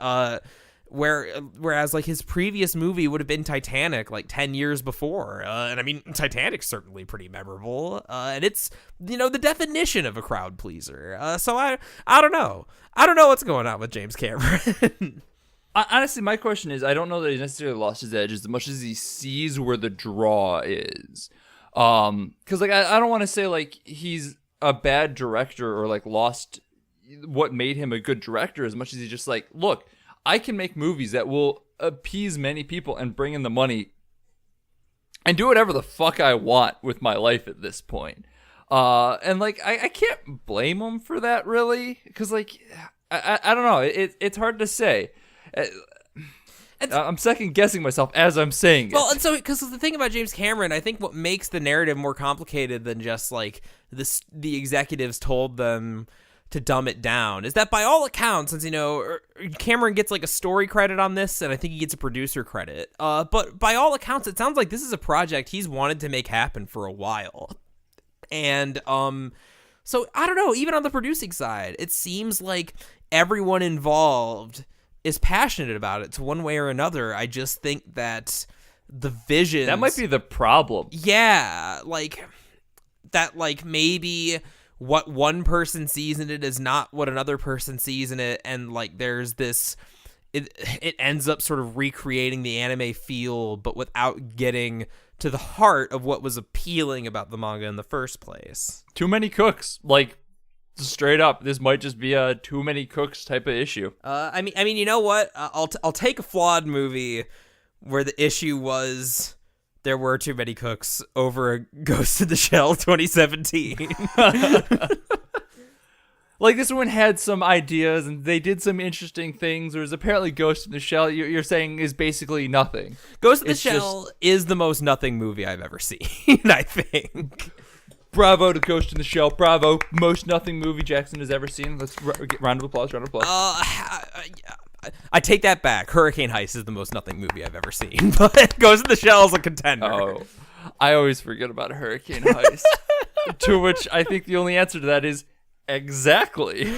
Whereas like his previous movie would have been Titanic like 10 years before. And I mean, Titanic's certainly pretty memorable. And it's, the definition of a crowd pleaser. So I don't know. I don't know what's going on with James Cameron. Honestly, my question is, I don't know that he's necessarily lost his edge as much as he sees where the draw is. Because like I don't want to say like he's a bad director or like lost what made him a good director as much as he's just like, look, I can make movies that will appease many people and bring in the money and do whatever the fuck I want with my life at this point. And like I can't blame him for that really, because like I don't know, it's hard to say. I'm second guessing myself as I'm saying it. Well, and so because the thing about James Cameron, I think what makes the narrative more complicated than just like the executives told them to dumb it down is that by all accounts, since Cameron gets like a story credit on this, and I think he gets a producer credit. But by all accounts, it sounds like this is a project he's wanted to make happen for a while, and so I don't know. Even on the producing side, it seems like everyone involved is passionate about it to one way or another. I just think that the vision, that might be the problem. Yeah, like that, like maybe what one person sees in it is not what another person sees in it, and like there's this, it ends up sort of recreating the anime feel, but without getting to the heart of what was appealing about the manga in the first place. Too many cooks, like. Straight up, this might just be a too many cooks type of issue. I mean, you know what? I'll take a flawed movie where the issue was there were too many cooks over Ghost in the Shell 2017. Like, this one had some ideas and they did some interesting things. Whereas apparently Ghost in the Shell, you're saying, is basically nothing. Ghost in the Shell is the most nothing movie I've ever seen, I think. Bravo to Ghost in the Shell. Bravo. Most nothing movie Jackson has ever seen. Let's round of applause. I take that back. Hurricane Heist is the most nothing movie I've ever seen. But Ghost in the Shell is a contender. Oh, I always forget about Hurricane Heist. To which I think the only answer to that is exactly.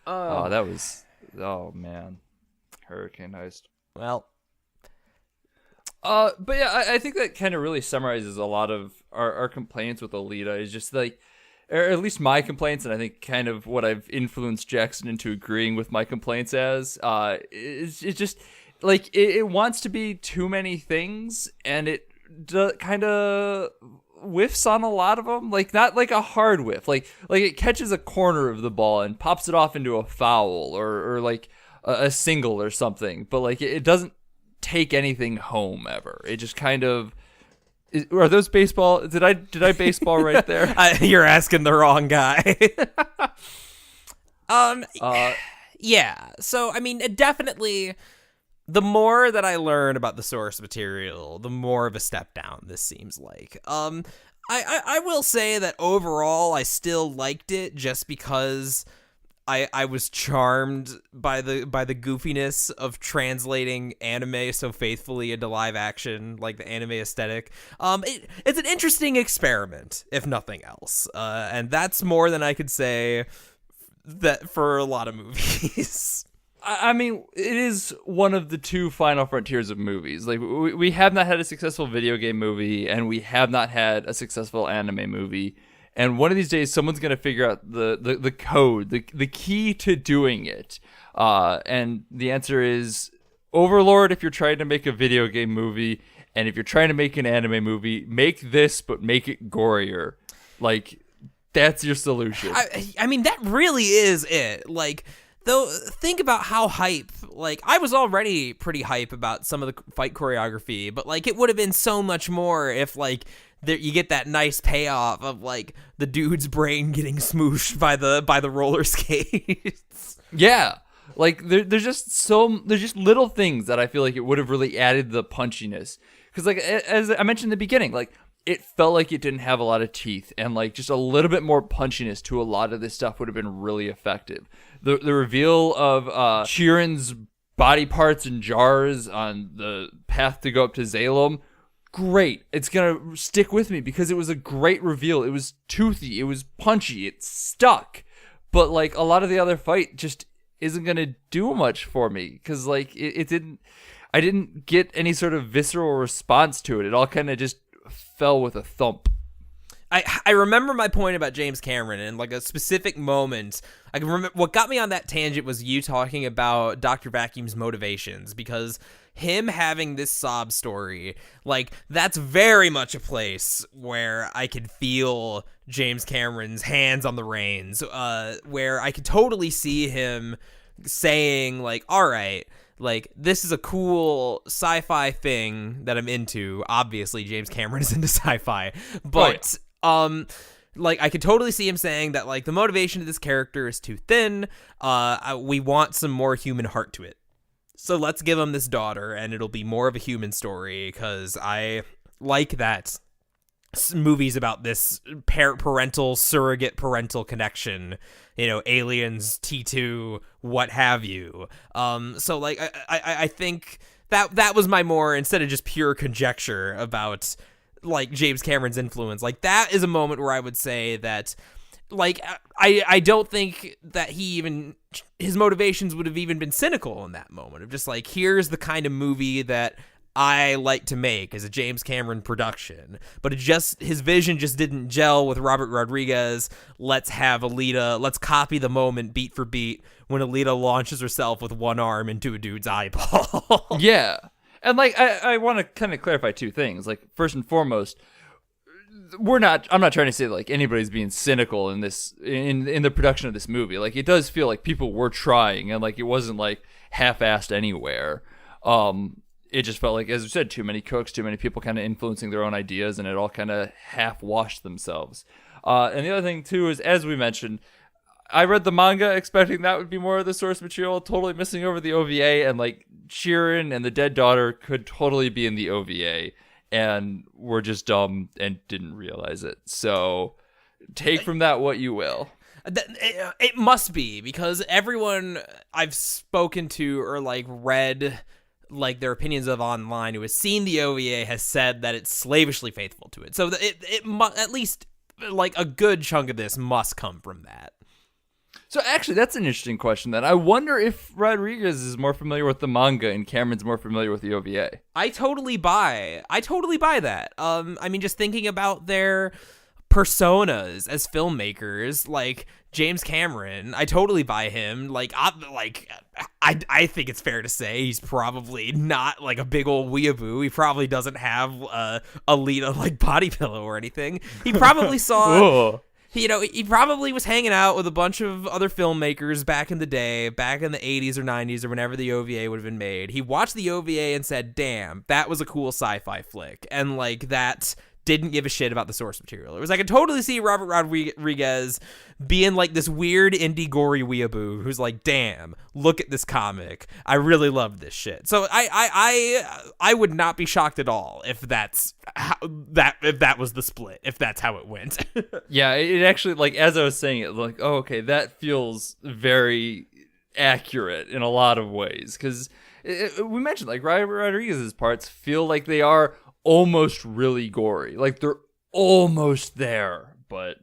Oh, man. Hurricane Heist. Well. But yeah, I think that kind of really summarizes a lot of our complaints with Alita. Is just like, or at least my complaints, and I think kind of what I've influenced Jackson into agreeing with my complaints as. It's just like it wants to be too many things, and it kind of whiffs on a lot of them. Like not like a hard whiff, like it catches a corner of the ball and pops it off into a foul or like a single or something. But like it doesn't take anything home ever. It just kind of are those baseball? Did I baseball right there? You're asking the wrong guy. Yeah. So I mean, it definitely. The more that I learn about the source material, the more of a step down this seems like. I will say that overall I still liked it just because I was charmed by the goofiness of translating anime so faithfully into live action, like the anime aesthetic. It's an interesting experiment, if nothing else, and that's more than I could say that for a lot of movies. I mean, it is one of the two final frontiers of movies. Like we have not had a successful video game movie, and we have not had a successful anime movie. And one of these days, someone's going to figure out the code, the key to doing it. And the answer is Overlord if you're trying to make a video game movie. And if you're trying to make an anime movie, make this, but make it gorier. Like, That's your solution. I mean, that really is it. Like, though, think about how hype. Like, I was already pretty hype about some of the fight choreography, but like, it would have been so much more if like you get that nice payoff of like the dude's brain getting smooshed by the roller skates. Yeah. Like there's just little things that I feel like it would have really added the punchiness. Because like as I mentioned in the beginning, like it felt like it didn't have a lot of teeth, and like just a little bit more punchiness to a lot of this stuff would have been really effective. The reveal of Sheeran's body parts and jars on the path to go up to Zalem, great. It's gonna stick with me because it was a great reveal. It was toothy, it was punchy, it stuck. But like a lot of the other fight just isn't gonna do much for me because like it didn't. I didn't get any sort of visceral response to it. It all kind of just fell with a thump. I remember my point about James Cameron and like a specific moment. I can remember what got me on that tangent was you talking about Dr. Vacuum's motivations, because him having this sob story, like that's very much a place where I could feel James Cameron's hands on the reins, where I could totally see him saying like, all right, like, this is a cool sci-fi thing that I'm into. Obviously, James Cameron is into sci-fi. But, like, I could totally see him saying that, like, the motivation of this character is too thin. We want some more human heart to it. So let's give him this daughter, and it'll be more of a human story, because I like that movies about this parental, surrogate parental connection, you know, Aliens, T2, what have you. So like I think that was my more, instead of just pure conjecture about like James Cameron's influence, like that is a moment where I would say that like I don't think that his motivations would have even been cynical in that moment of just like, here's the kind of movie that I like to make as a James Cameron production, but his vision just didn't gel with Robert Rodriguez. Let's have Alita, let's copy the moment beat for beat when Alita launches herself with one arm into a dude's eyeball. Yeah. And like, I want to kind of clarify two things. Like, first and foremost, I'm not trying to say like anybody's being cynical in this, in the production of this movie. Like, it does feel like people were trying, and like, it wasn't like half-assed anywhere. It just felt like, as you said, too many cooks, too many people kind of influencing their own ideas, and it all kind of half-washed themselves. And the other thing, too, is, as we mentioned, I read the manga expecting that would be more of the source material, totally missing over the OVA, and, like, Sheeran and the dead daughter could totally be in the OVA, and were just dumb and didn't realize it. So, take from that what you will. It must be, because everyone I've spoken to or, like, read like their opinions of online who has seen the OVA has said that it's slavishly faithful to it. So it at least like a good chunk of this must come from that. So actually, that's an interesting question then. I wonder if Rodriguez is more familiar with the manga and Cameron's more familiar with the OVA. I totally buy that. I mean, just thinking about their personas as filmmakers, like James Cameron, I totally buy him. Like, I think it's fair to say he's probably not like a big old weeaboo. He probably doesn't have a Alita like body pillow or anything. He probably saw, you know, he probably was hanging out with a bunch of other filmmakers back in the day, back in the 80s or 90s or whenever the OVA would have been made. He watched the OVA and said, damn, that was a cool sci-fi flick. And like that didn't give a shit about the source material. It was, I could totally see Robert Rodriguez being like this weird indie gory weeaboo who's like, damn, look at this comic. I really love this shit. So I would not be shocked at all if that's if that was the split, if that's how it went. Yeah, it actually, like, as I was saying it, like, oh, okay, that feels very accurate in a lot of ways. Because we mentioned, like, Robert Rodriguez's parts feel like they are almost really gory. Like, they're almost there, but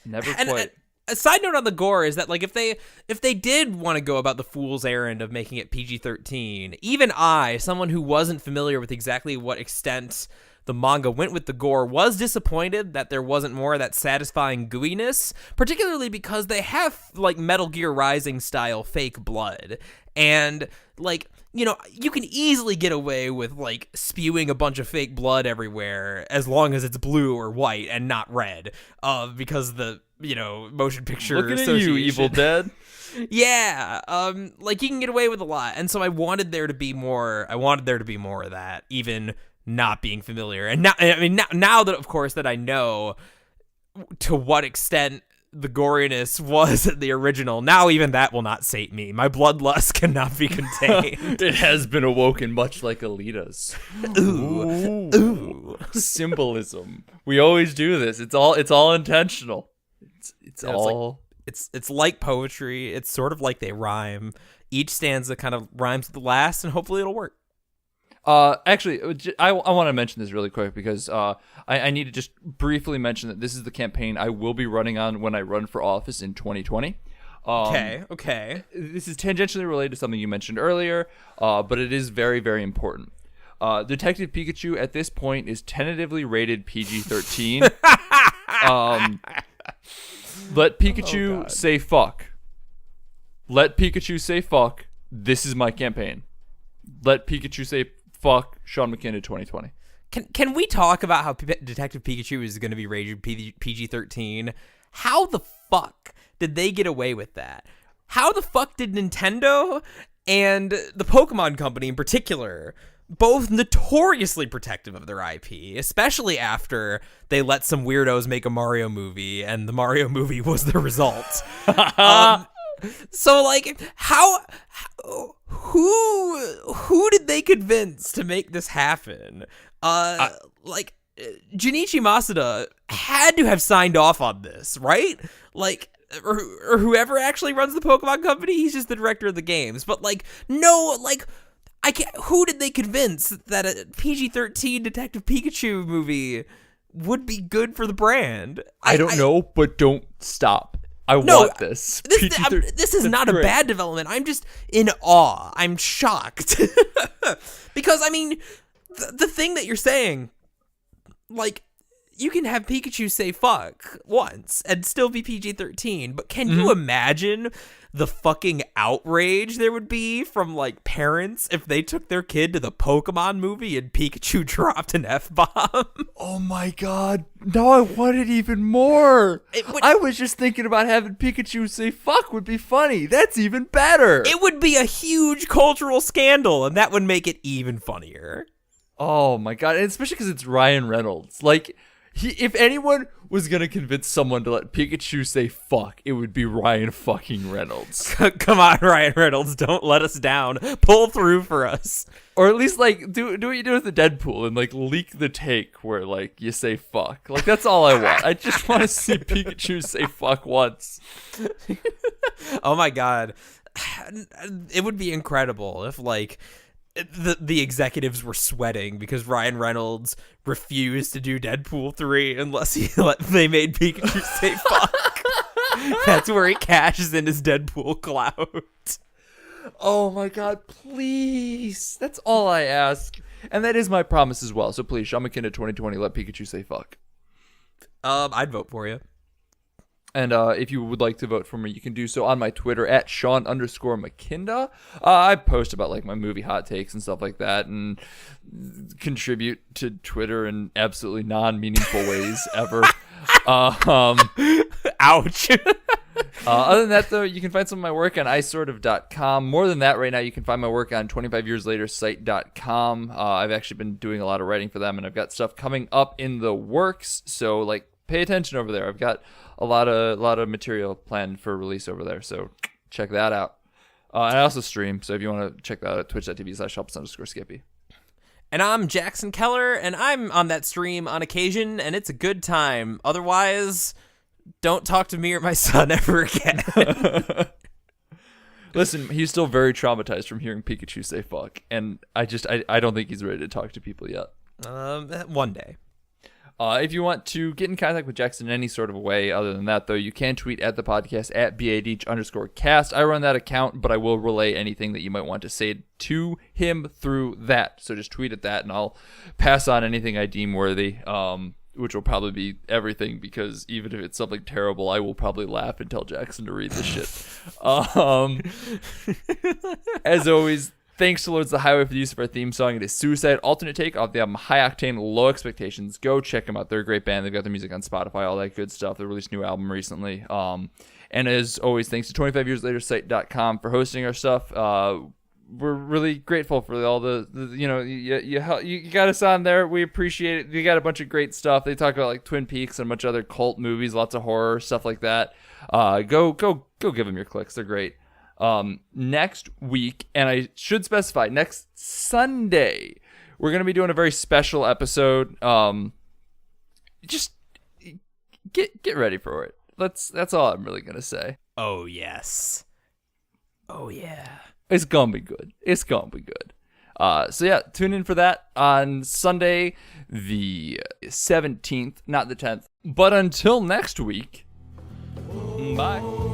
never quite. A side note on the gore is that, like, if they did want to go about the fool's errand of making it PG-13, even I, someone who wasn't familiar with exactly what extent the manga went with the gore, was disappointed that there wasn't more of that satisfying gooiness, particularly because they have, like, Metal Gear Rising style fake blood. And, like, you can easily get away with like spewing a bunch of fake blood everywhere as long as it's blue or white and not red, because the motion picture Looking at association. you, Evil Dead. Yeah, like you can get away with a lot, and so I wanted there to be more. I wanted there to be more of that, even not being familiar. And now that of course that I know to what extent the goriness was in the original, now even that will not sate me. My bloodlust cannot be contained. It has been awoken, much like Alita's. Ooh. Symbolism. We always do this. It's all intentional. It's all. It's like poetry. It's sort of like they rhyme. Each stanza kind of rhymes with the last, and hopefully it'll work. Actually, I want to mention this really quick because I need to just briefly mention that this is the campaign I will be running on when I run for office in 2020. Okay. This is tangentially related to something you mentioned earlier, but it is very, very important. Detective Pikachu at this point is tentatively rated PG-13. Let Pikachu say fuck. Let Pikachu say fuck. This is my campaign. Let Pikachu say fuck Sean McKinnon 2020. Can we talk about how Detective Pikachu is going to be rated PG-13? How the fuck did they get away with that? How the fuck did Nintendo and the Pokemon Company in particular, both notoriously protective of their IP, especially after they let some weirdos make a Mario movie, and the Mario movie was the result. So like, who did they convince to make this happen? Like Junichi Masuda had to have signed off on this, right? Like, or whoever actually runs the Pokemon Company, he's just the director of the games. But like, no, like, I can't. Who did they convince that a PG-13 Detective Pikachu movie would be good for the brand? I don't know, but don't stop. I want this. This is not a bad development. I'm just in awe. I'm shocked. Because, I mean, the thing that you're saying, like, you can have Pikachu say fuck once and still be PG-13, but can you imagine the fucking outrage there would be from, like, parents if they took their kid to the Pokemon movie and Pikachu dropped an F-bomb? Oh my god. Now I want it even more. I was just thinking about having Pikachu say fuck would be funny. That's even better. It would be a huge cultural scandal, and that would make it even funnier. Oh my god. And especially because it's Ryan Reynolds. Like, if anyone was going to convince someone to let Pikachu say fuck, it would be Ryan fucking Reynolds. Come on, Ryan Reynolds. Don't let us down. Pull through for us. Or at least, like, do what you do with the Deadpool and, like, leak the take where, like, you say fuck. Like, that's all I want. I just want to see Pikachu say fuck once. Oh my god. It would be incredible if, like, the executives were sweating because Ryan Reynolds refused to do Deadpool 3 unless they made Pikachu say fuck. That's where he cashes in his Deadpool clout. Oh my god, please. That's all I ask. And that is my promise as well. So please, Sean McKinnon 2020, let Pikachu say fuck. I'd vote for you. And if you would like to vote for me, you can do so on my Twitter at Sean_McKinda. I post about like my movie hot takes and stuff like that, and contribute to Twitter in absolutely non-meaningful ways ever. Ouch. Other than that, though, you can find some of my work on isortative.com. More than that, right now, you can find my work on 25yearslatersite.com. I've actually been doing a lot of writing for them, and I've got stuff coming up in the works. So, like, pay attention over there. I've got a lot of material planned for release over there, so check that out. And I also stream, so if you want to check that out at twitch.tv/helps_skippy. And I'm Jackson Keller, and I'm on that stream on occasion, and it's a good time. Otherwise, don't talk to me or my son ever again. Listen, he's still very traumatized from hearing Pikachu say fuck, and I don't think he's ready to talk to people yet. One day. If you want to get in contact with Jackson in any sort of way other than that, though, you can tweet at the podcast at BAD_cast. I run that account, but I will relay anything that you might want to say to him through that. So just tweet at that, and I'll pass on anything I deem worthy, which will probably be everything, because even if it's something terrible, I will probably laugh and tell Jackson to read this shit. As always, Thanks to Lords of the Highway for the use of our theme song. It is Suicide, alternate take off the album High Octane, Low Expectations. Go check them out. They're a great band. They've got their music on Spotify, all that good stuff. They released a new album recently. And as always, thanks to 25yearslatersite.com for hosting our stuff. We're really grateful for all the you got us on there. We appreciate it. You got a bunch of great stuff. They talk about like Twin Peaks and a bunch of other cult movies, lots of horror stuff like that. Go give them your clicks. They're great. Next week, and I should specify, next Sunday, we're going to be doing a very special episode. Just get ready for it. That's all I'm really going to say. Oh, yes. Oh, yeah. It's going to be good. It's going to be good. So yeah, tune in for that on Sunday, the 17th, not the 10th. But until next week, bye.